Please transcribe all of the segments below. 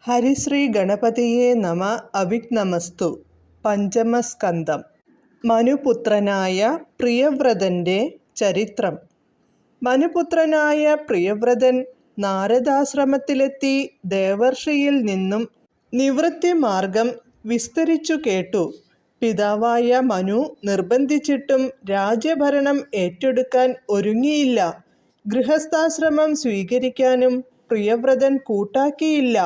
ഹരിശ്രീ ഗണപതിയേ നമ. അവിഘ്നമസ്തു. പഞ്ചമസ്കന്ധം. മനുപുത്രനായ പ്രിയവ്രതൻ്റെ ചരിത്രം. മനുപുത്രനായ പ്രിയവ്രതൻ നാരദാശ്രമത്തിലെത്തി ദേവർഷിയിൽ നിന്നും നിവൃത്തിമാർഗം വിസ്തരിച്ചു കേട്ടു. പിതാവായ മനു നിർബന്ധിച്ചിട്ടും രാജ്യഭരണം ഏറ്റെടുക്കാൻ ഒരുങ്ങിയില്ല. ഗൃഹസ്ഥാശ്രമം സ്വീകരിക്കാനും പ്രിയവ്രതൻ കൂട്ടാക്കിയില്ല.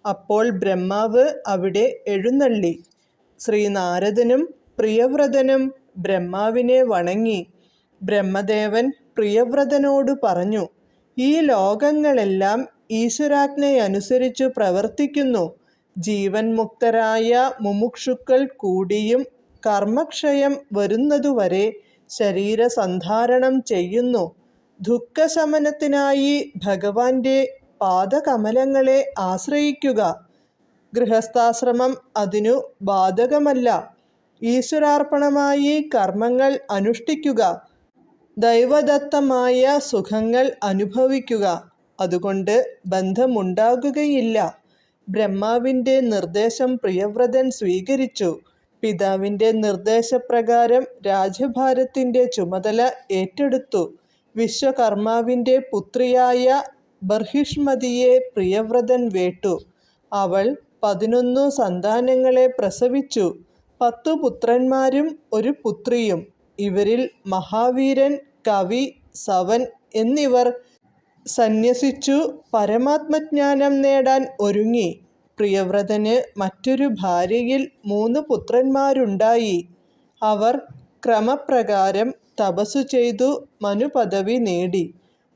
അപ്പോൾ ബ്രഹ്മാവ് അവിടെ എഴുന്നള്ളി. ശ്രീനാരദനും പ്രിയവ്രതനും ബ്രഹ്മാവിനെ വണങ്ങി. ബ്രഹ്മദേവൻ പ്രിയവ്രതനോട് പറഞ്ഞു, ഈ ലോകങ്ങളെല്ലാം ഈശ്വരാജ്ഞയനുസരിച്ചു പ്രവർത്തിക്കുന്നു. ജീവൻ മുക്തരായ മുമുക്ഷുക്കൾ കൂടിയും കർമ്മക്ഷയം വരുന്നതുവരെ ശരീരസന്ധാരണം ചെയ്യുന്നു. ദുഃഖശമനത്തിനായി ഭഗവാന്റെ പാദകമലങ്ങളെ ആശ്രയിക്കുക. ഗൃഹസ്ഥാശ്രമം അതിനു ബാധകമല്ല. ഈശ്വരാർപ്പണമായി കർമ്മങ്ങൾ അനുഷ്ഠിക്കുക. ദൈവദത്തമായ സുഖങ്ങൾ അനുഭവിക്കുക. അതുകൊണ്ട് ബന്ധമുണ്ടാകുകയില്ല. ബ്രഹ്മാവിൻ്റെ നിർദ്ദേശം പ്രിയവ്രതൻ സ്വീകരിച്ചു. പിതാവിൻ്റെ നിർദ്ദേശപ്രകാരം രാജ്യഭാരത്തിൻ്റെ ചുമതല ഏറ്റെടുത്തു. വിശ്വകർമാവിൻ്റെ പുത്രിയായ ബർഹിഷ്മതിയെ പ്രിയവ്രതൻ വേട്ടു. അവൾ 11 സന്താനങ്ങളെ പ്രസവിച്ചു. 10 പുത്രന്മാരും ഒരു പുത്രിയും. ഇവരിൽ മഹാവീരൻ, കവി, സവൻ എന്നിവർ സന്യസിച്ചു പരമാത്മജ്ഞാനം നേടാൻ ഒരുങ്ങി. പ്രിയവ്രതന് മറ്റൊരു ഭാര്യയിൽ 3 പുത്രന്മാരുണ്ടായി. അവർ ക്രമപ്രകാരം തപസ്സു ചെയ്തു മനുപദവി നേടി.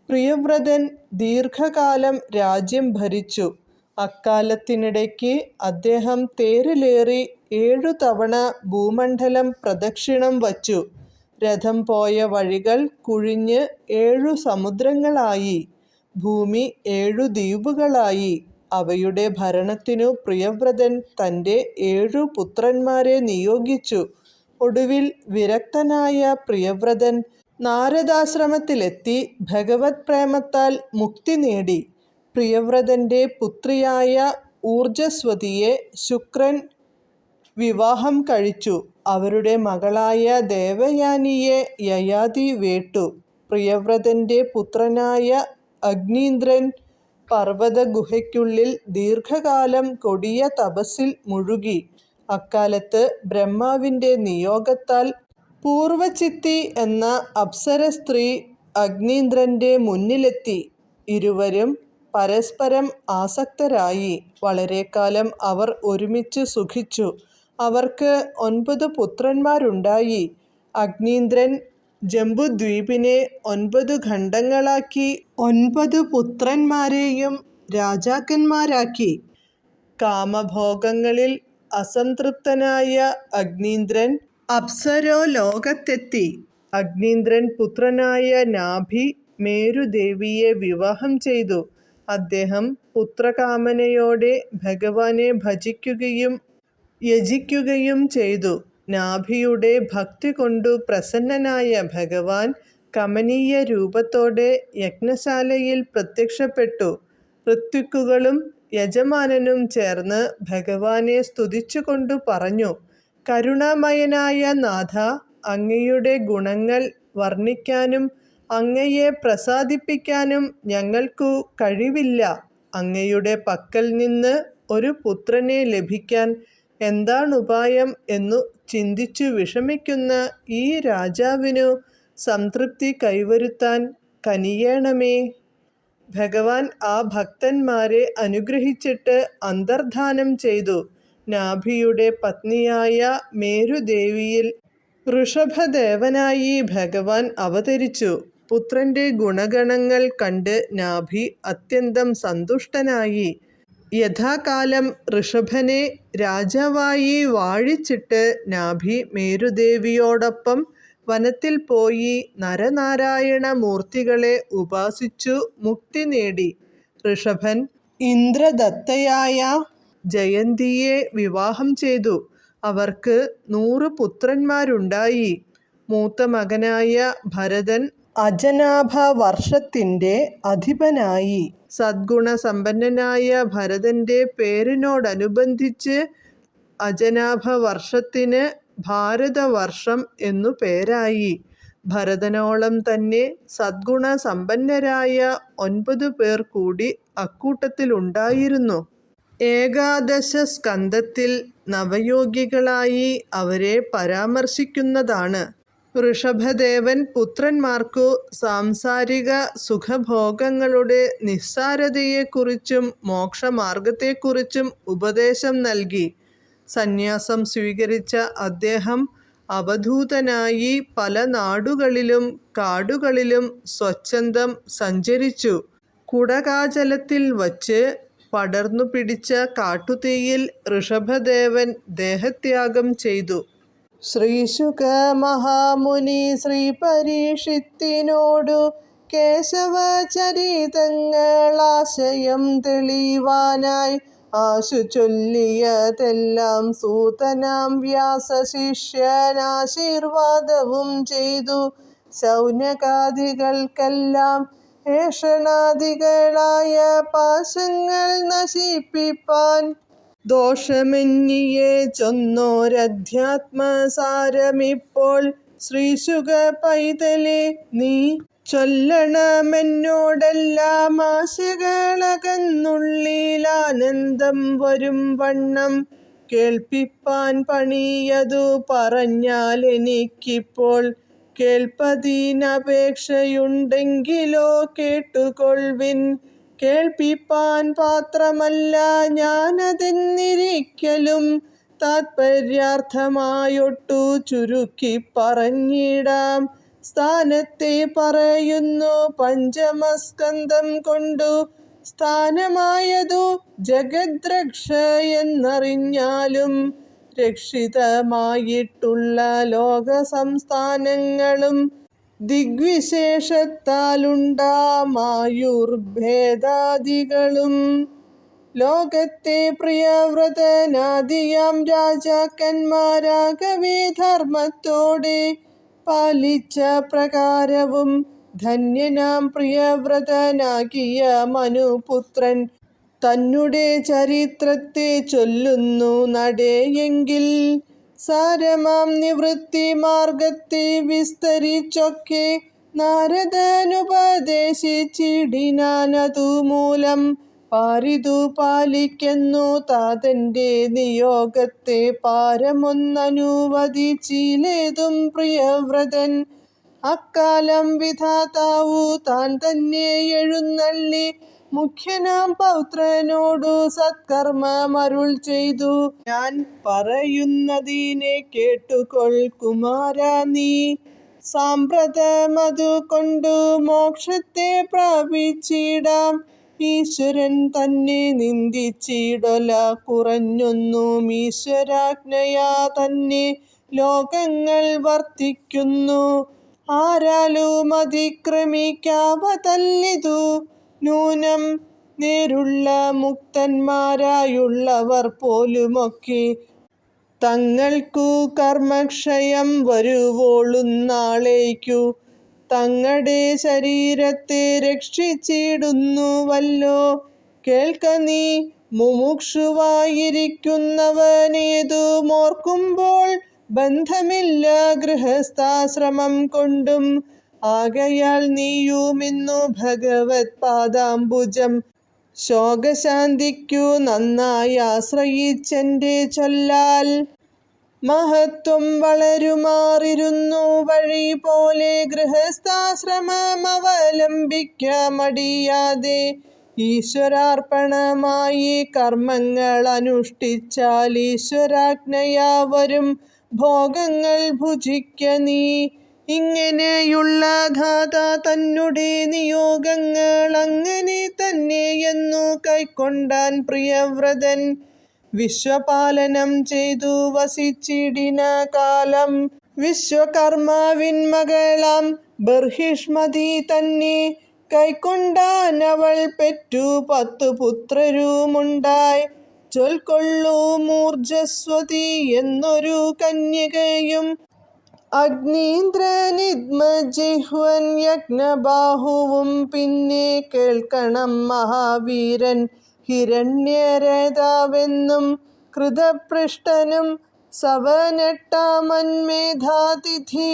പ്രിയവ്രതൻ ദീർഘകാലം രാജ്യം ഭരിച്ചു. അക്കാലത്തിനിടയ്ക്ക് അദ്ദേഹം തേരിലേറി 7 തവണ ഭൂമണ്ഡലം പ്രദക്ഷിണം വച്ചു. രഥം പോയ വഴികൾ കുഴിഞ്ഞ് 7 സമുദ്രങ്ങളായി. ഭൂമി 7 ദ്വീപുകളായി. അവയുടെ ഭരണത്തിനു പ്രിയവ്രതൻ തൻ്റെ 7 പുത്രന്മാരെ നിയോഗിച്ചു. ഒടുവിൽ വിരക്തനായ പ്രിയവ്രതൻ നാരദാശ്രമത്തിലെത്തി ഭഗവത് പ്രേമത്താൽ മുക്തി നേടി. പ്രിയവ്രതൻ്റെ പുത്രിയായ ഊർജസ്വതിയെ ശുക്രൻ വിവാഹം കഴിച്ചു. അവരുടെ മകളായ ദേവയാനിയെ യയാതി വേട്ടു. പ്രിയവ്രതൻ്റെ പുത്രനായ അഗ്നീന്ദ്രൻ പർവ്വത ഗുഹയ്ക്കുള്ളിൽ ദീർഘകാലം കൊടിയ തപസ്സിൽ മുഴുകി. അക്കാലത്ത് ബ്രഹ്മാവിൻ്റെ നിയോഗത്താൽ പൂർവചിത്തി എന്ന അപ്സര സ്ത്രീ അഗ്നീന്ദ്രൻ്റെ മുന്നിലെത്തി. ഇരുവരും പരസ്പരം ആസക്തരായി. വളരെക്കാലം അവർ ഒരുമിച്ച് സുഖിച്ചു. അവർക്ക് 9 പുത്രന്മാരുണ്ടായി. അഗ്നീന്ദ്രൻ ജംബുദ്വീപിനെ 9 ഖണ്ഡങ്ങളാക്കി 9 പുത്രന്മാരെയും രാജാക്കന്മാരാക്കി. കാമഭോഗങ്ങളിൽ അസംതൃപ്തനായ അഗ്നീന്ദ്രൻ അപ്സരോലോകത്തെത്തി. അഗ്നീന്ദ്രൻ പുത്രനായ നാഭി മേരുദേവിയെ വിവാഹം ചെയ്തു. അദ്ദേഹം പുത്രകാമനയോടെ ഭഗവാനെ ഭജിക്കുകയും യജിക്കുകയും ചെയ്തു. നാഭിയുടെ ഭക്തി കൊണ്ടു പ്രസന്നനായ ഭഗവാൻ കമനീയ രൂപത്തോടെ യജ്ഞശാലയിൽ പ്രത്യക്ഷപ്പെട്ടു. ഋത്വിക്കുകളും യജമാനനും ചേർന്ന് ഭഗവാനെ സ്തുതിച്ചുകൊണ്ടു പറഞ്ഞു, കരുണാമയനായ നാഥ, അങ്ങയുടെ ഗുണങ്ങൾ വർണ്ണിക്കാനും അങ്ങയെ പ്രസാദിപ്പിക്കാനും ഞങ്ങൾക്കു കഴിവില്ല. അങ്ങയുടെ പക്കൽ നിന്ന് ഒരു പുത്രനെ ലഭിക്കാൻ എന്താണുപായം എന്നു ചിന്തിച്ചു വിഷമിക്കുന്ന ഈ രാജാവിനു സംതൃപ്തി കൈവരുത്താൻ കനിയേണമേ. ഭഗവാൻ ആ ഭക്തന്മാരെ അനുഗ്രഹിച്ചിട്ട് അന്തർധാനം ചെയ്തു. നാഭിയുടെ പത്നിയായ മേരുദേവിയിൽ ഋഷഭദേവനായി ഭഗവാൻ അവതരിച്ചു. പുത്രൻ്റെ ഗുണഗണങ്ങൾ കണ്ട് നാഭി അത്യന്തം സന്തുഷ്ടനായി. യഥാകാലം ഋഷഭനെ രാജാവായി വാഴിച്ചിട്ട് നാഭി മേരുദേവിയോടൊപ്പം വനത്തിൽ പോയി നരനാരായണ മൂർത്തികളെ ഉപാസിച്ചു മുക്തി നേടി. ഋഷഭൻ ഇന്ദ്രദത്തയായ ജയന്തിയെ വിവാഹം ചെയ്തു. അവർക്ക് 100 പുത്രന്മാരുണ്ടായി. മൂത്ത മകനായ ഭരതൻ അജനാഭ വർഷത്തിൻ്റെ അധിപനായി. സദ്ഗുണസമ്പന്നനായ ഭരതൻ്റെ പേരിനോടനുബന്ധിച്ച് അജനാഭ വർഷത്തിന് ഭാരതവർഷം എന്നു പേരായി. ഭരതനോളം തന്നെ സദ്ഗുണസമ്പന്നരായ 9 പേർ കൂടി അക്കൂട്ടത്തിലുണ്ടായിരുന്നു. ഏകാദശ സ്കന്ധത്തിൽ നവയോഗികളായി അവരെ പരാമർശിക്കുന്നതാണ്. ഋഷഭദേവൻ പുത്രന്മാർക്കു സാംസാരിക സുഖഭോഗങ്ങളുടെ നിസ്സാരതയെക്കുറിച്ചും മോക്ഷമാർഗത്തെക്കുറിച്ചും ഉപദേശം നൽകി. സന്യാസം സ്വീകരിച്ച അദ്ദേഹം അവധൂതനായി പല നാടുകളിലും കാടുകളിലും സ്വച്ഛന്തം സഞ്ചരിച്ചു. കുടകാചലത്തിൽ വച്ച് പടർന്നു പിടിച്ച കാട്ടുതീയിൽ ഋഷഭദേവൻ ദേഹത്യാഗം ചെയ്തു. ശ്രീശുക മഹാമുനി ശ്രീ പരീക്ഷിത്തിനോടു കേശവചരിതങ്ങളാശയം തെളിവാനായി ആശു ചൊല്ലിയതെല്ലാം സൂതനാം വ്യാസശിഷ്യനാശീർവാദവും ചെയ്തു. ശൗനകാദികൾക്കെല്ലാം ഏഷണാദികളായ പാശങ്ങൾ നശിപ്പിപ്പാൻ ദോഷമെന്നിയെ ചൊന്നോരധ്യാത്മസാരമിപ്പോൾ ശ്രീശുക പൈതലേ നീ ചൊല്ലണമെന്നോടെല്ലാം ആശകളകന്നുള്ളിലാനന്ദം വരും വണ്ണം കേൾപ്പിപ്പാൻ പണിയതു പറഞ്ഞാൽ എനിക്കിപ്പോൾ കേൾപ്പതിനപേക്ഷയുണ്ടെങ്കിലോ കേട്ടുകൊൾവിൻ. കേൾപ്പിപ്പാൻ പാത്രമല്ല ഞാനതെന്നിരിക്കലും താത്പര്യാർത്ഥമായൊട്ടു ചുരുക്കി പറഞ്ഞിടാം. സ്ഥാനത്തെ പറയുന്നു പഞ്ചമസ്കന്ധം കൊണ്ടു സ്ഥാനമായതു ജഗദ്രക്ഷയെന്നറിഞ്ഞാലും രക്ഷിതമായിട്ടുള്ള ലോകസംസ്ഥാനങ്ങളും ദിഗ്വിശേഷത്താലുണ്ടാമായുർഭേദാദികളും ലോകത്തെ പ്രിയവ്രതനാദിയാം രാജാക്കന്മാരാകവേ ധർമ്മത്തോടെ പാലിച്ച പ്രകാരവും ധന്യനാം പ്രിയവ്രതനാകിയ മനുപുത്രൻ തന്നെ ചരിത്രത്തെ ചൊല്ലുന്നു നടേയെങ്കിൽ സാരമാം നിവൃത്തി മാർഗത്തെ വിസ്തരിച്ചൊക്കെ നാരദനുപദേശിച്ചിടിനാനതു മൂലം പാരിതു പാലിക്കുന്നു താതന്റെ നിയോഗത്തെ പാരമൊന്നനുവദിച്ചിലേതും പ്രിയവ്രതൻ. അക്കാലം വിധാതാവു താൻ തന്നെ എഴുന്നള്ളി മുഖ്യനാം പൗത്രനോടു സത്കർമ്മമരുൾ ചെയ്തു. ഞാൻ പറയുന്നതിനെ കേട്ടുകൊൾ കുമാരാ നീ. സാമ്പ്രതമതു കൊണ്ടു മോക്ഷത്തെ പ്രാപിച്ചിടാം. ഈശ്വരൻ തന്നെ നിന്ദിച്ചിടൊല കുറഞ്ഞൊന്നും ഈശ്വരാജ്ഞയാ തന്നെ ലോകങ്ങൾ വർത്തിക്കുന്നു. ആരാലും അതിക്രമിക്കാവതല്ലിതു നൂനം നേരുള്ള മുക്തന്മാരായുള്ളവർ പോലുമൊക്കെ തങ്ങൾക്കു കർമ്മക്ഷയം വരുവോളുന്നാളേക്കു തങ്ങളുടെ ശരീരത്തെ രക്ഷിച്ചിടുന്നുവല്ലോ. കേൾക്ക നീ മുമുക്ഷുവായിരിക്കുന്നവനേതുമോർക്കുമ്പോൾ ബന്ധമില്ല ഗൃഹസ്ഥാശ്രമം കൊണ്ടും. ആകയാൽ നീയുമിന്നു ഭഗവത് പാദാംബുജം ശോകശാന്തിക്കു നന്നായി ആശ്രയിച്ചെന്റെ ചൊല്ലാൽ മഹത്വം വളരുമാറിരുന്നു വഴി പോലെ ഗൃഹസ്ഥാശ്രമമവലംബിക്ക മടിയാതെ. ഈശ്വരാർപ്പണമായി കർമ്മങ്ങൾ അനുഷ്ഠിച്ചാൽ ഈശ്വരാജ്ഞയാ വരും ഭോഗങ്ങൾ ഭുജിക്ക നീ. ഇങ്ങനെയുള്ള ധാത തന്നെ നിയോഗങ്ങൾ അങ്ങനെ തന്നെയെന്നു കൈക്കൊണ്ടാൻ പ്രിയവ്രതൻ. വിശ്വപാലനം ചെയ്തു വസിച്ചിടിന കാലം വിശ്വകർമാവിൻ മകളാം ബർഹിഷ്മതി തന്നെ കൈക്കൊണ്ടാൻ. അവൾ പെറ്റു 10 പുത്രരുമുണ്ടായി. ചൊൽക്കൊള്ളു മൂർജസ്വതി എന്നൊരു കന്യകയും അഗ്നീന്ദ്രനിദ്മജിഹ്വൻ യജ്ഞബാഹുവും പിന്നെ കേൾക്കണം മഹാവീരൻ ഹിരണ്യരഥാവെന്നും കൃതപൃഷ്ടനും സവനെട്ടാമന്മേധാതിഥി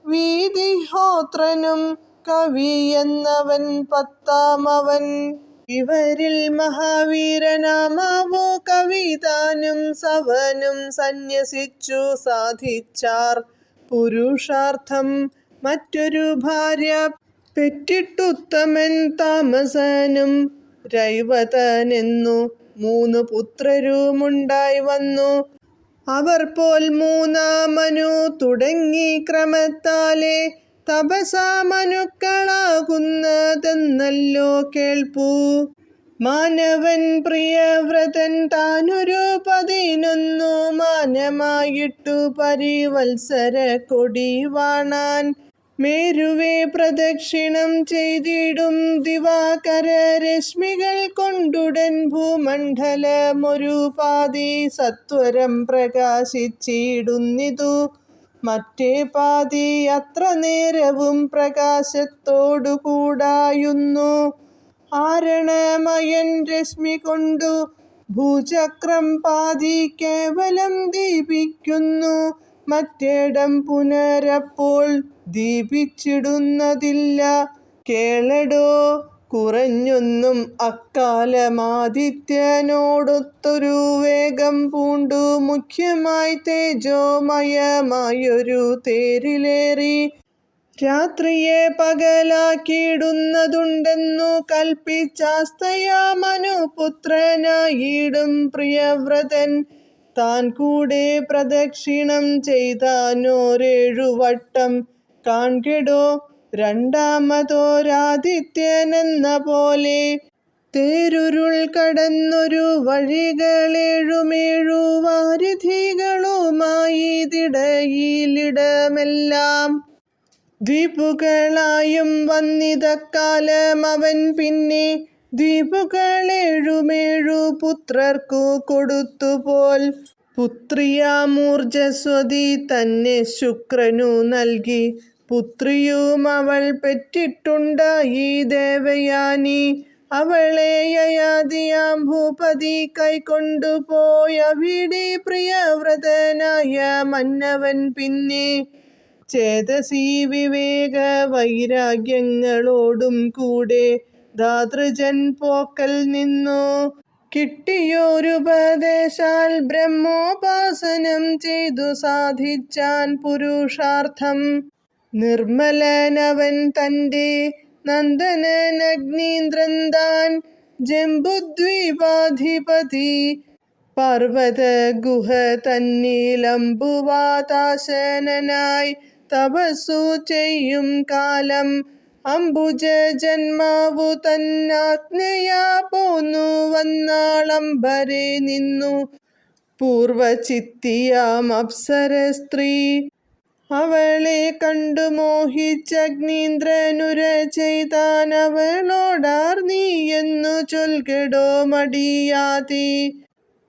വീതിഹോത്രനും കവി എന്നവൻ പത്താമവൻ. ഇവരിൽ മഹാവീരനാമാവോ കവിതാനും സവനും സന്യസിച്ചു സാധിച്ചാർ പുരുഷാർത്ഥം. മറ്റൊരു ഭാര്യ പെറ്റിട്ടുത്തമൻ താമസനും രൈവതനെന്നു 3 പുത്രരുമുണ്ടായി വന്നു. അവർ പോൽ മൂന്നാമനു തുടങ്ങി ക്രമത്താലെ തപസാമനുക്കളാകുന്നതെന്നല്ലോ കേൾപ്പൂ. മാനവൻ പ്രിയവ്രതൻ താനൊരു 11 മാനമായിട്ടു പരിവത്സര കൊടി വാണാൻ. മേരുവെ പ്രദക്ഷിണം ചെയ്തിടും ദിവാകര രശ്മികൾ കൊണ്ടുടൻ ഭൂമണ്ഡലമൊരു പാതി സത്വരം പ്രകാശിച്ചിടുന്നിതു. മറ്റേ പാതി അത്ര നേരവും പ്രകാശത്തോടു കൂടായുന്നു. ആരണമയൻ രശ്മി കൊണ്ടു ഭൂചക്രം പാതി കേവലം ദീപിക്കുന്നു. മറ്റേടം പുനരപ്പോൾ ദീപിച്ചിടുന്നതില്ല. കേളടോ കുറഞ്ഞൊന്നും അക്കാലമാദിത്യനോടൊത്തൊരു വേഗം പൂണ്ടു മുഖ്യമായി തേജോമയമായൊരു തേരിലേറി രാത്രിയെ പകലാക്കിയിടുന്നതുണ്ടെന്നു കൽപ്പിച്ചാസ്തയാ മനുപുത്രനായിടും പ്രിയവ്രതൻ. താൻ കൂടെ പ്രദക്ഷിണം ചെയ്താനോരേഴു വട്ടം കാൺകെടോ രണ്ടാമതൊരാദിത്യനെന്ന പോലെ. തേരുരുൾ കടന്നൊരു വഴികളേഴുമേഴു വാരിധികളുമായിതിടയിലിടമെല്ലാം ദ്വീപുകളായും വന്നിതക്കാലം. അവൻ പിന്നെ ദ്വീപുകളേഴുമേഴു പുത്രർക്കു കൊടുത്തുപോൽ. പുത്രിയാമൂർജസ്വതി തന്നെ ശുക്രനു നൽകി. പുത്രിയും അവൾ പെറ്റിട്ടുണ്ടായി ദേവയാനി. അവളെ യയാതിയാം ഭൂപതി കൈക്കൊണ്ടുപോയവിടെ പ്രിയവ്രതനായ മന്നവൻ പിന്നെ ചേതസി വിവേക വൈരാഗ്യങ്ങളോടും കൂടെ ധാതൃജൻ പോക്കൽ നിന്നു കിട്ടിയോരുപദേശാൽ ബ്രഹ്മോപാസനം ചെയ്തു സാധിച്ചാൻ പുരുഷാർത്ഥം. നിർമ്മലനവൻ തൻ്റെ നന്ദനനഗ്നീന്ദ്രൻ താൻ ജംബുദ്വീപാധിപതി. പർവ്വത ഗുഹ തന്നിലംബുവാതാശനായി തപസ്സു ചെയ്യും കാലം അംബുജ ജന്മാവു തന്നാജ്ഞയാ പോന്നു വന്നാളംബരെ നിന്നു പൂർവചിത്തിയാം അപ്സര സ്ത്രീ. അവളെ കണ്ടു മോഹിച്ചഗ്നീന്ദ്രനുര ചെയ്താൻ. അവളോടാർ നീ എന്നു ചൊൽകെടോ മടിയാതി.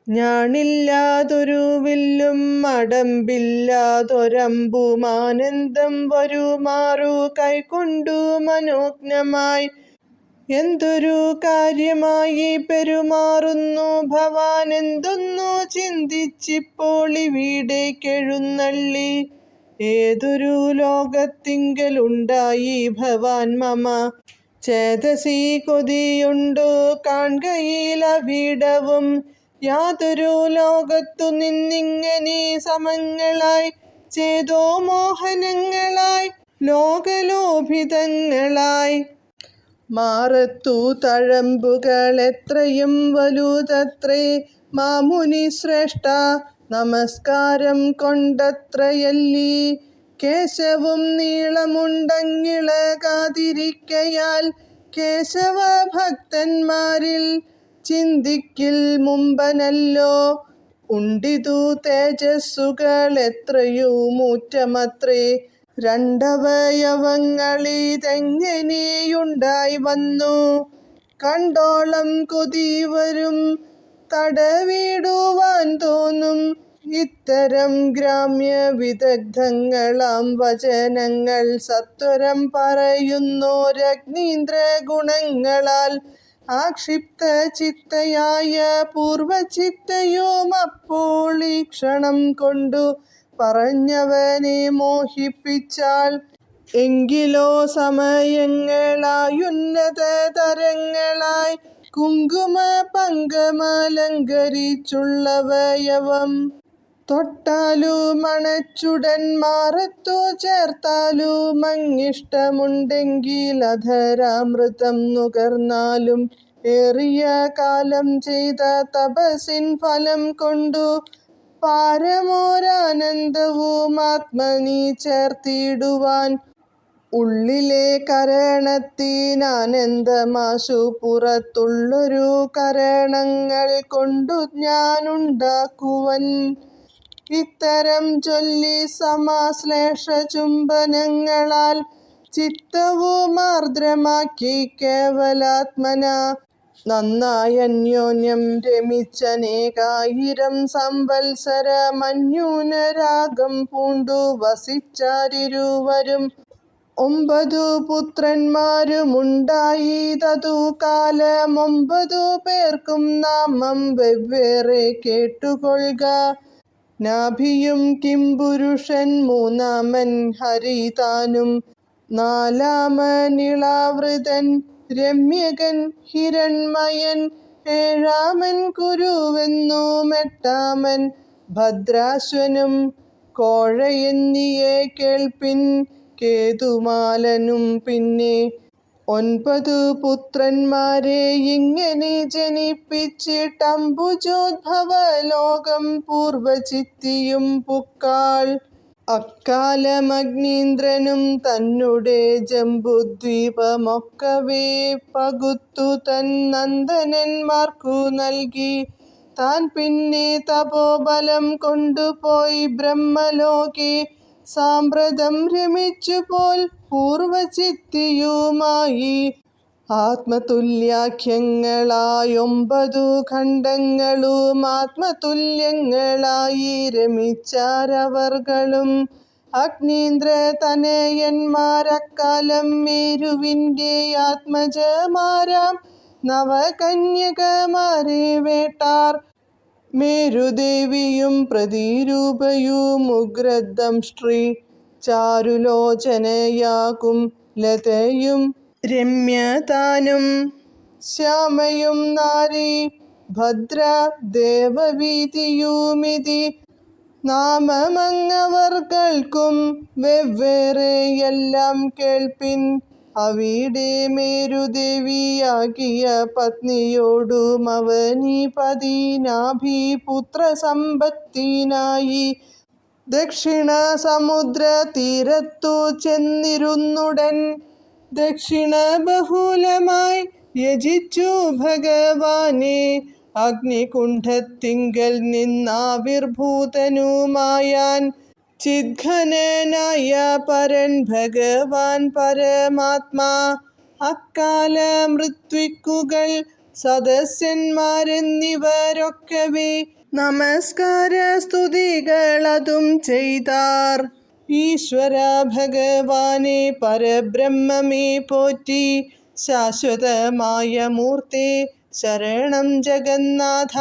ഞാണില്ലാതൊരു വില്ലും അടമ്പില്ലാതൊരമ്പുമാനന്ദം വരുമാറു കൈക്കൊണ്ടു മനോജ്ഞമായി എന്തൊരു കാര്യമായി പെരുമാറുന്നു ഭവാൻ എന്തൊന്നു ചിന്തിച്ചിപ്പോൾ ഇവിടേക്കെഴുന്നള്ളി. ഏതൊരു ലോകത്തിങ്കലുണ്ടായി ഭവാൻ മമ ചേതസി കൊതിയുണ്ടു കാൺകയിലവിടവും. യാതൊരു ലോകത്തു നിന്നിങ്ങനെ സമങ്ങളായി ചേതോ മോഹനങ്ങളായി ലോകലോഭിതങ്ങളായി മാറത്തു തഴമ്പുകൾ എത്രയും വലുതത്രേ. മാമുനി ശ്രേഷ്ഠ നമസ്കാരം കൊണ്ടത്രയല്ലി. കേശവും നീളമുണ്ടങ്ങിളകാതിരിക്കയാൽ കേശവ ഭക്തന്മാരിൽ ചിന്തിക്കിൽ മുമ്പനല്ലോ. ഉണ്ടിതു തേജസ്സുകൾ എത്രയുമൂറ്റമത്രേ. രണ്ടവയവങ്ങളിതെങ്ങനെയുണ്ടായി വന്നു കണ്ടോളം കൊതി വരും തടവിടുവാൻ തോന്നും. ഇത്തരം ഗ്രാമ്യ വിദഗ്ധങ്ങളാം വചനങ്ങൾ സത്വരം പറയുന്നോരഗ്നീന്ദ്ര ഗുണങ്ങളാൽ ആക്ഷിപ്ത ചിത്തയായ പൂർവചിത്തയും അപ്പോൾ ഈ ക്ഷണം കൊണ്ടു പറഞ്ഞവനെ മോഹിപ്പിച്ചാൽ എങ്കിലോ സമയങ്ങളായുന്നത തരങ്ങളായി കുങ്കുമ പങ്കമലങ്കരിച്ചുള്ളവയവം തൊട്ടാലും അണച്ചുടൻ മാറത്തു ചേർത്താലും അങ്ങിഷ്ടമുണ്ടെങ്കിൽ അധരാമൃതം നുകർന്നാലും ഏറിയ കാലം ചെയ്ത തപസ്സിൻ ഫലം കൊണ്ടു പാരമോരാനന്ദവും ആത്മനി ചേർത്തിടുവാൻ ഉള്ളിലെ കരണത്തിനാനന്ദമാശു പുറത്തുള്ളൊരു കരണങ്ങൾ കൊണ്ടു ഞാനുണ്ടാക്കുവൻ. ഇത്തരം ചൊല്ലി സമാശ്ലേഷ ചുംബനങ്ങളാൽ ചിത്തവും ആർദ്രമാക്കി കേവലാത്മന നന്നായി അന്യോന്യം രമിച്ചനേകായിരം സംവത്സരമന്യൂനരാഗം പൂണ്ടു വസിച്ചാരിരുവരും. 9 പുത്രന്മാരുമുണ്ടായി. തതു കാലം 9 പേർക്കും നാമം വെവ്വേറെ കേട്ടുകൊള്ളുക. നാഭിയും കിംപുരുഷൻ, മൂന്നാമൻ ഹരിതാനും, നാലാമനിളാവൃതൻ രമ്യകൻ ഹിരൺമയൻ, ഏഴാമൻ കുരുവെന്നും, എട്ടാമൻ ഭദ്രാശ്വനും, കോഴയെന്നിയെ കേൾപ്പിൻ കേതുമാലനും. പിന്നെ 9 പുത്രന്മാരെ ഇങ്ങനെ ജനിപ്പിച്ചിട്ടംബുജോദ്ഭവ ലോകം പൂർവചിത്തിയും പുക്കാൾ. അക്കാലമഗ്നീന്ദ്രനും തന്നെ ജംബുദ്വീപമൊക്കവേ പകുത്തു തൻ നന്ദനന്മാർക്കു നൽകി. താൻ പിന്നെ തപോബലം കൊണ്ടുപോയി ബ്രഹ്മലോകെ സാമ്പ്രതം രമിച്ചുപോൽ പൂർവചിത്തിയുമായി ആത്മതുല്യാഖ്യങ്ങളായി 9 ഖണ്ഡങ്ങളും ആത്മതുല്യങ്ങളായി രമിച്ചാരവർകളും. അഗ്നീന്ദ്ര തനയന്മാരക്കാലം മേരുവിൻ്റെ ആത്മജമാരാം നവകന്യകമാരെ വേട്ടാർ. മേരുദേവിയും പ്രതിരൂപയും ഉഗ്രദംഷ്ട്രീ ചാരുലോചനയാകും ലതയും രമ്യതാനും ശ്യാമയും നാരി ഭദ്ര ദേവവീതിയുമിതി നാമമങ്ങവർകൾക്കും വെവ്വേറെയെല്ലാം കേൾപ്പിൻ. അവിടെ മേരുദേവിയാകിയ പത്നിയോടും അവനീപതി നാഭിപുത്രസമ്പത്തിനായി ദക്ഷിണ സമുദ്ര തീരത്തു ചെന്നിരുന്നുടൻ ദക്ഷിണ ബഹുലമായി യജിച്ചു ഭഗവാനെ. അഗ്നികുണ്ഠത്തിങ്കൽ നിന്നാവിർഭൂതനുമായാൻ ചിദ്ഘനനായ പരൻ ഭഗവാൻ പരമാത്മാ. അക്കാല മൃത്വിക്കുകൾ സദസ്യന്മാരെന്നിവരൊക്കവേ നമസ്കാര സ്തുതികളതും ചെയ്താർ. ഈശ്വര ഭഗവാനെ പരബ്രഹ്മമേ പോറ്റി, ശാശ്വതമായ മൂർത്തേ ശരണം ജഗന്നാഥ.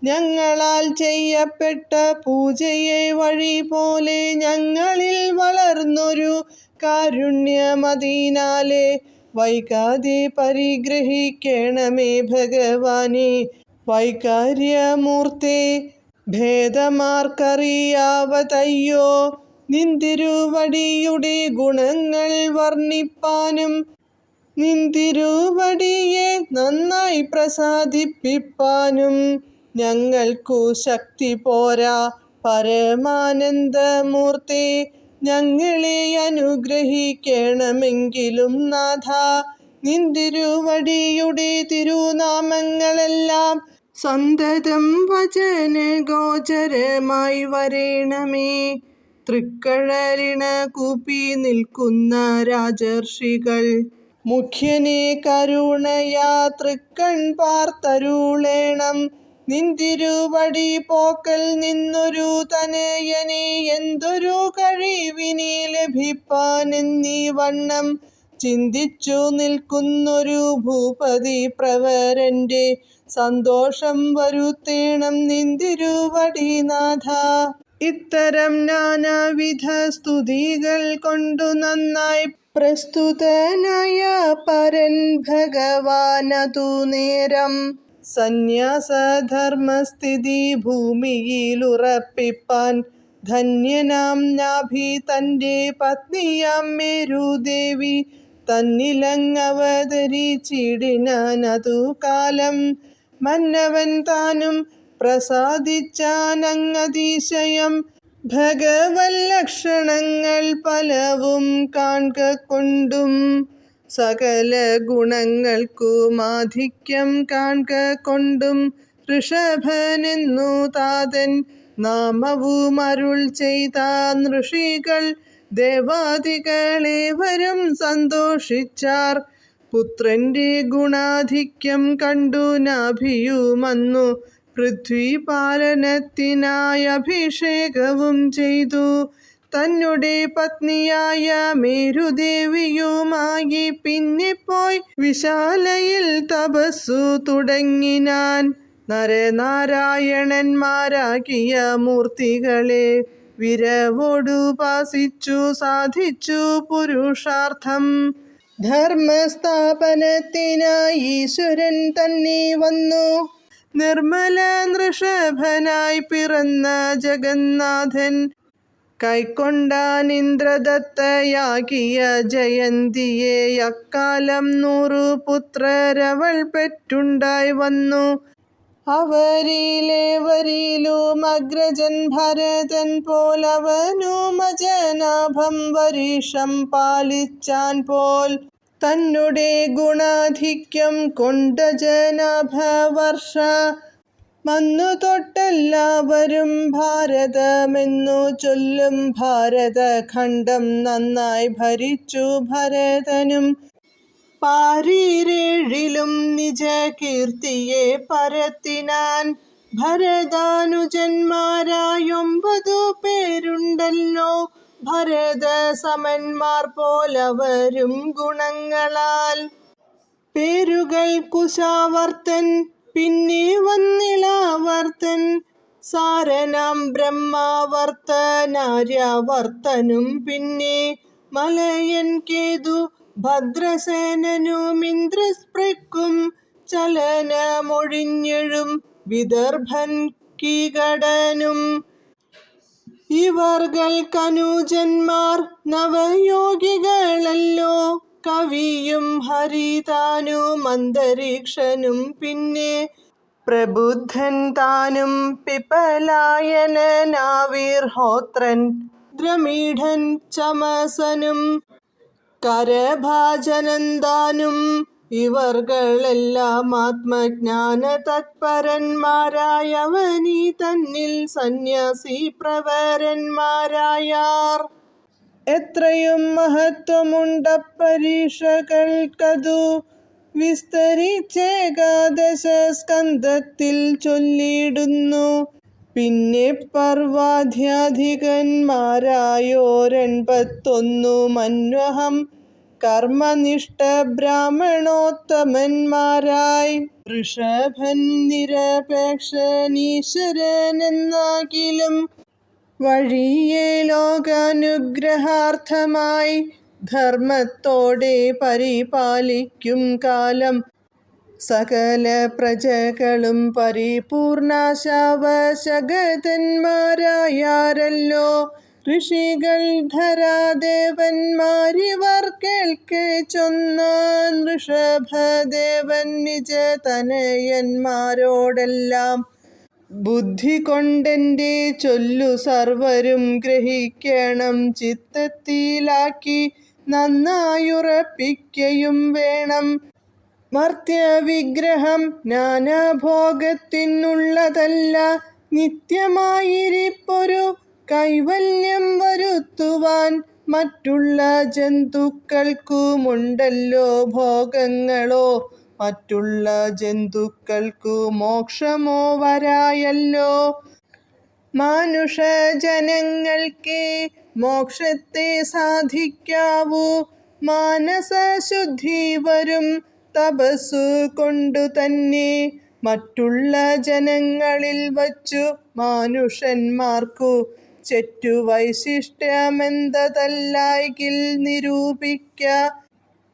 ഞങ്ങളാൽ ചെയ്യപ്പെട്ട പൂജയെ വഴി പോലെ ഞങ്ങളിൽ വളർന്നൊരു കാരുണ്യമതിനാലെ വൈകാതെ പരിഗ്രഹിക്കണമേ ഭഗവാനെ. വൈകാര്യമൂർത്തേ ഭേദമാർക്കറിയാവതയ്യോ, നിന്തിരുവടിയുടെ ഗുണങ്ങൾ വർണ്ണിപ്പാനും നിന്തിരുവടിയെ നന്നായി പ്രസാദിപ്പിപ്പാനും ഞങ്ങൾക്കു ശക്തി പോരാ. പരമാനന്ദമൂർത്തേ, ഞങ്ങളെ അനുഗ്രഹിക്കണമെങ്കിലും നാഥ. നിന്തിരുവടിയുടെ തിരുനാമങ്ങളെല്ലാം സന്തതം വചനഗോചരമായി വരേണമേ. തൃക്കഴലിണ കൂപ്പി നിൽക്കുന്ന രാജർഷികൾ മുഖ്യനെ കരുണയാ തൃക്കൺ പാർത്തരുളേണം. നിന്തിരുവടി പോക്കൽ നിന്നൊരു തനയനെ എന്തൊരു കഴിവിനി ലഭിപ്പാനെന്നീ വണ്ണം ചിന്തിച്ചു നിൽക്കുന്നൊരു ഭൂപതി പ്രവരന്റെ സന്തോഷം വരുത്തേണം നിന്തിരുവടിനാഥ. ഇത്തരം നാനാവിധ സ്തുതികൾ കൊണ്ടു നന്നായി പ്രസ്തുതനായ പരൻ ഭഗവാനതു നേരം സന്യാസധർമ്മസ്ഥിതി ഭൂമിയിലുറപ്പിപ്പാൻ ധന്യനാം നാഭി തൻ്റെ പത്നിയാം മേരുദേവി തന്നിലങ്ങവതരിച്ചിടിനാനതു കാലം മന്നവൻ താനും പ്രസാദിച്ചാനങ്ങതിശയം ഭഗവല്ലക്ഷണങ്ങൾ പലവും കാൺക കൊണ്ടും സകല ഗുണങ്ങൾക്കുമാധിക്യം കാൺക കൊണ്ടും ഋഷഭനെന്നു താതൻ നാമവും അരുൾ ചെയ്താൻ ഋഷികൾ ദേവാദികളേവരും സന്തോഷിച്ചാർ. പുത്രന്റെ ഗുണാധിക്യം കണ്ടു നാഭിയുമന്നു പൃഥ്വിപാലനത്തിനായി അഭിഷേകവും ചെയ്തു. തന്നെ പത്നിയായ മേരുദേവിയുമായി പിന്നെ പോയി വിശാലയിൽ തപസ്സു തുടങ്ങിനാൻ. നരനാരായണന്മാരാകിയ മൂർത്തികളെ വിരവോടുപാസിച്ചു സാധിച്ചു പുരുഷാർത്ഥം. ധർമ്മസ്ഥാപനത്തിനായി ഈശ്വരൻ തന്നെ വന്നു. നിർമ്മല നൃഷഭനായി പിറന്ന ജഗന്നാഥൻ കൈക്കൊണ്ടാൻ ഇന്ദ്രദത്തയാകിയ ജയന്തിയെ. അക്കാലം 100 പുത്രരവൾ പെറ്റുണ്ടായി വന്നു. അവരിലേവരിലും അഗ്രജൻ ഭരതൻ പോലവനും അജനാഭം വരിഷം പാലിച്ചാൻ പോൽ. തന്നെ ഗുണാധിക്യം കൊണ്ടജനാഭ വർഷ മന്നു തൊട്ടെല്ലാവരും ഭാരതമെന്നു ചൊല്ലും. ഭാരതഖണ്ഡം നന്നായി ഭരിച്ചു ഭരതനും പാരീരേഴിലും നിജ കീർത്തിയെ പരത്തിനാൻ. ഭരതാനുജന്മാരായൊമ്പതു പേരുണ്ടല്ലോ ഭരത സമന്മാർ പോലവരും ഗുണങ്ങളാൽ. പേരുകൾ കുശാവർത്തൻ, പിന്നെ വന്നിളാവർത്തൻ, സാരനാം ബ്രഹ്മാവർത്തനാര്യാവർത്തനും, പിന്നെ മലയൻ കേതു ഭദ്രസേനനും ഇന്ദ്രസ്പൃക്കും ചലനമൊഴിഞ്ഞെഴും വിദർഭൻ കീകടനും. ഇവർകൾക്കനുജന്മാർ നവയോഗികളല്ലോ കവിയും ഹരിതാനും അന്തരീക്ഷനും, പിന്നെ പ്രബുദ്ധൻ താനും പിപലായനനാവിർഹോത്രൻ ദ്രമീഢൻ ചമസനും കരഭാജനൻ താനും. ഇവർകളെല്ലാം ആത്മജ്ഞാന തത്പരന്മാരായവനീ തന്നിൽ സന്യാസി പ്രവരന്മാരായാർ. എത്രയും മഹത്വമുണ്ടപ്പരീക്ഷകൾക്കതു വിസ്തരിച്ചേകാദശ സ്കന്ധത്തിൽ ചൊല്ലിയിടുന്നു. പിന്നെ പർവാധ്യാധികന്മാരായോരെൺപത്തൊന്നു മന്വഹം കർമ്മനിഷ്ഠ ബ്രാഹ്മണോത്തമന്മാരായി. ഋഷഭൻ നിരപേക്ഷനീശ്വരനെന്നാകിലും വഴിയെ ലോകാനുഗ്രഹാർത്ഥമായി ധർമ്മത്തോടെ പരിപാലിക്കും കാലം സകല പ്രജകളും പരിപൂർണാശാവശഗതന്മാരായാരല്ലോ ഋഷികൾ. ധരാദേവന്മാരിവർ കേൾക്കെ ചൊന്നാൻ ഋഷഭദേവൻ നിജ തനയന്മാരോടെല്ലാം. ബുദ്ധി കൊണ്ടെൻ്റെ ചൊല്ലു സർവരും ഗ്രഹിക്കണം, ചിത്തത്തിലാക്കി നന്നായുറപ്പിക്കയും വേണം. മർത്യവിഗ്രഹം നാനാഭോഗത്തിനുള്ളതല്ല, നിത്യമായിരിപ്പൊരു കൈവല്യം വരുത്തുവാൻ. മറ്റുള്ള ജന്തുക്കൾക്കുമുണ്ടല്ലോ ഭോഗങ്ങളോ മറ്റുള്ള ജന്തുക്കൾക്കു മോക്ഷമോ വരായല്ലോ. മാനുഷജനങ്ങൾക്കേ മോക്ഷത്തെ സാധിക്കാവൂ. മാനസശുദ്ധി വരും തപസ്സു കൊണ്ടു തന്നെ. മറ്റുള്ള ജനങ്ങളിൽ വച്ചു മാനുഷന്മാർക്കു ചെറ്റു വൈശിഷ്ട്യമെന്തതല്ലായ്കിൽ നിരൂപിക്ക.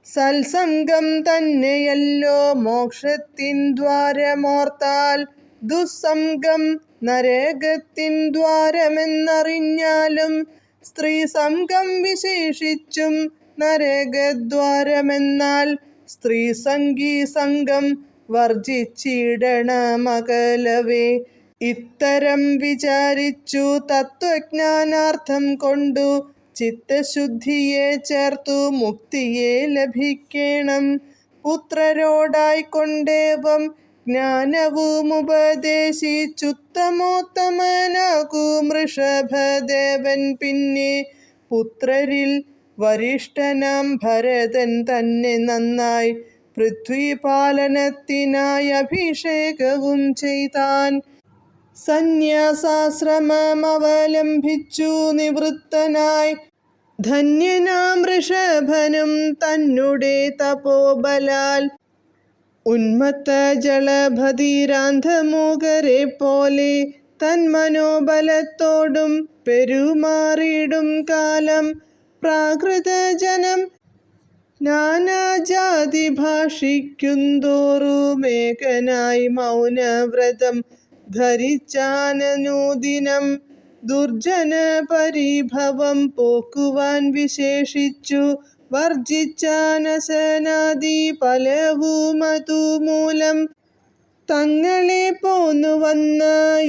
സത്സംഗം തന്നെയല്ലോ മോക്ഷത്തിൻ ദ്വാരമോർത്താൽ. ദുസ്സംഗം നരകത്തിൻ ദ്വാരമെന്നറിഞ്ഞാലും സ്ത്രീസംഗം വിശേഷിച്ചും നരകദ്വാരമെന്നാൽ സ്ത്രീസംഗീ സംഗം വർജിച്ചിടണമകലവേ. ഇത്തരം വിചാരിച്ചു തത്വജ്ഞാനാർത്ഥം കൊണ്ടു ചിത്തശുദ്ധിയെ ചേർത്തു മുക്തിയെ ലഭിക്കേണം. പുത്രരോടായിക്കൊണ്ടേവം ജ്ഞാനവുമുപദേശിച്ചുത്തമോത്തമനാകൂ വൃഷഭദേവൻ. പിന്നെ പുത്രരിൽ വരിഷ്ഠനാം ഭരതൻ തന്നെ നന്നായി പൃഥ്വിപാലനത്തിനായി അഭിഷേകവും ചെയ്താൻ. സന്യാസാശ്രമമവലംബിച്ചു നിവൃത്തനായി ധന്യനാം വൃഷഭനും തന്നുടെ തപോബലാൽ. ഉന്മത്ത ജളഭതിരാന്ധമൂകരെ പോലെ തന്മനോബലത്തോടും പെരുമാറിയിടും കാലം പ്രാകൃതജനം നാനാജാതി ഭാഷിക്കുന്തോറുമേകനായി മൗനവ്രതം ധരിച്ചാനനുദിനം. ദുർജന പരിഭവം പോക്കുവാൻ വിശേഷിച്ചു വർജിച്ചാനശനാദി ഫലവുമതുമൂലം. തങ്ങളെ പോന്നു വന്ന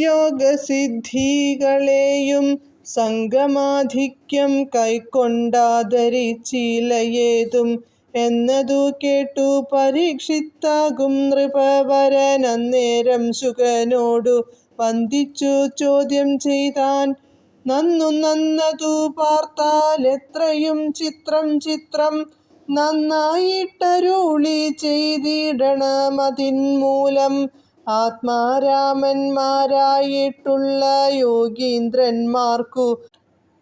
യോഗസിദ്ധികളെയും സംഗമാധിക്യം കൈക്കൊണ്ടാദരിച്ചിലയേതും എന്നതു കേട്ടു പരീക്ഷിത്താകും നൃപവരൻ അന്നേരം ശുകനോടു വന്ദിച്ചു ചോദ്യം ചെയ്താൻ. നന്നു നന്നതു പാർത്താൽ എത്രയും ചിത്രം ചിത്രം നന്നായിട്ടരുളി ചെയ്തിടണമതിൻ മൂലം. ആത്മാരാമന്മാരായിട്ടുള്ള യോഗീന്ദ്രന്മാർക്കു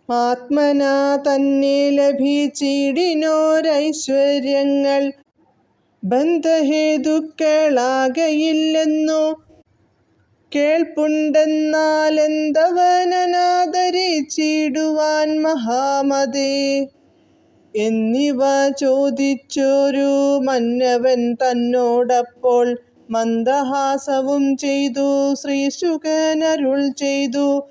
ആത്മനാ തന്നെ ലഭിച്ചിടിനോരൈശ്വര്യങ്ങൾ ബന്ധഹേതുക്കളാകയില്ലെന്നു കേൾപ്പുണ്ടെന്നാലെന്തവനനാദരിച്ചിടുവാൻ മഹാമതേ എന്നിവ ചോദിച്ചൊരു മന്നവൻ തന്നോടപ്പോൾ മന്ദഹാസവും ചെയ്തു. ശ്രീശുകനരുൾ ചെയ്തു,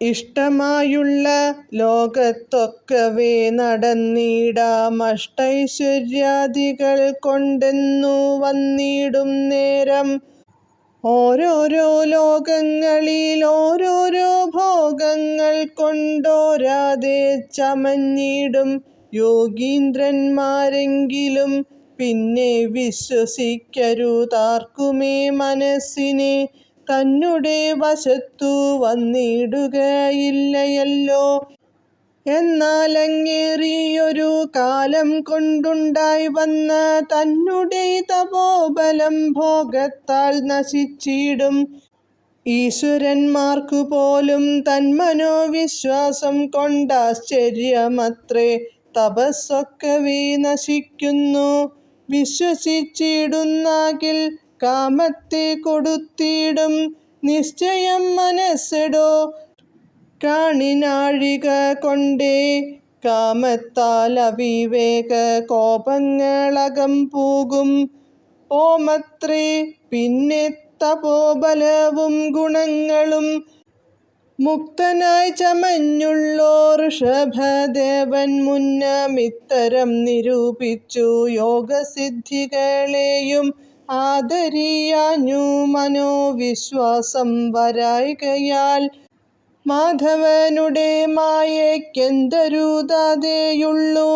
ഇഷ്ടമായുള്ള ലോകത്തൊക്കവേ നടന്നിടാമഷ്ടൈശ്വര്യാദികൾ കൊണ്ടെന്നു വന്നിടും നേരം. ഓരോരോ ലോകങ്ങളിൽ ഓരോരോ ഭോഗങ്ങൾ കൊണ്ടോരാതെ ചമഞ്ഞിടും യോഗീന്ദ്രന്മാരെങ്കിലും പിന്നെ വിശ്വസിക്കരുതാർക്കുമേ മനസ്സിനെ തന്നുടെ വശത്തു വന്നിടുകയില്ലയല്ലോ. എന്നാലങ്ങേറിയൊരു കാലം കൊണ്ടുണ്ടായി വന്ന തന്നുടെ തപോബലം ഭോഗത്താൽ നശിച്ചിടും. ഈശ്വരന്മാർക്കു പോലും തന്മനോവിശ്വാസം കൊണ്ടാശ്ചര്യമത്രേ തപസ്സൊക്കവേ നശിക്കുന്നു. വിശ്വസിച്ചിടുന്നാകിൽ കാമത്തെ കൊടുത്തിടും നിശ്ചയം മനസ്സെടോ. കാണിനാഴിക കൊണ്ടേ കാമത്താൽ അവിവേക കോപങ്ങളകം പൂകും ഓമത്രേ. പിന്നെ തപോബലവും ഗുണങ്ങളും മുക്തനായി ചമഞ്ഞുള്ളോ ഋഷഭദേവൻ മുന്നമിത്തരം നിരൂപിച്ചു യോഗസിദ്ധികളെയും ആദരിയാഞ്ഞു മനോവിശ്വാസം വരായ്കയാൽ. മാധവനുടെ മായയ്ക്കെന്തരുതാതെയുള്ളൂ.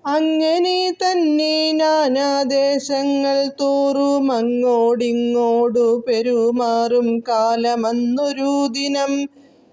അങ്ങനെ തന്നെ നാനാദേശങ്ങൾ തോറും അങ്ങോടിങ്ങോടു പെരുമാറും കാലമന്നൊരു ദിനം.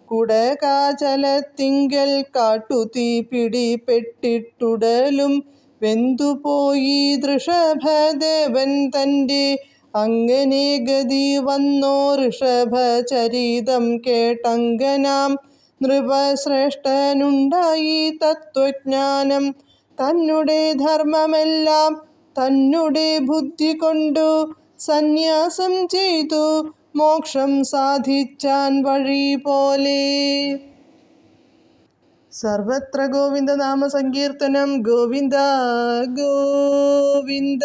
കുടകാചലത്തിങ്കൽ കാട്ടുതീ പിടിപെട്ടിട്ടുടലും വെന്തുപോയി ഋഷഭദേവൻ തൻ്റെ അങ്ങനെ ഗതി വന്നോ ഋഷഭചരിതം കേട്ടങ്കനാം നൃപശ്രേഷ്ഠനുണ്ടായി തത്വജ്ഞാനം തന്നെ ധർമ്മമെല്ലാം തന്നെ ബുദ്ധി കൊണ്ടു സന്യാസം ചെയ്തു മോക്ഷം സാധിച്ചാൻ വഴി പോലെ. സർവത്ര ഗോവിന്ദ നാമ സങ്കീർത്തനം. ഗോവിന്ദ ഗോവിന്ദ.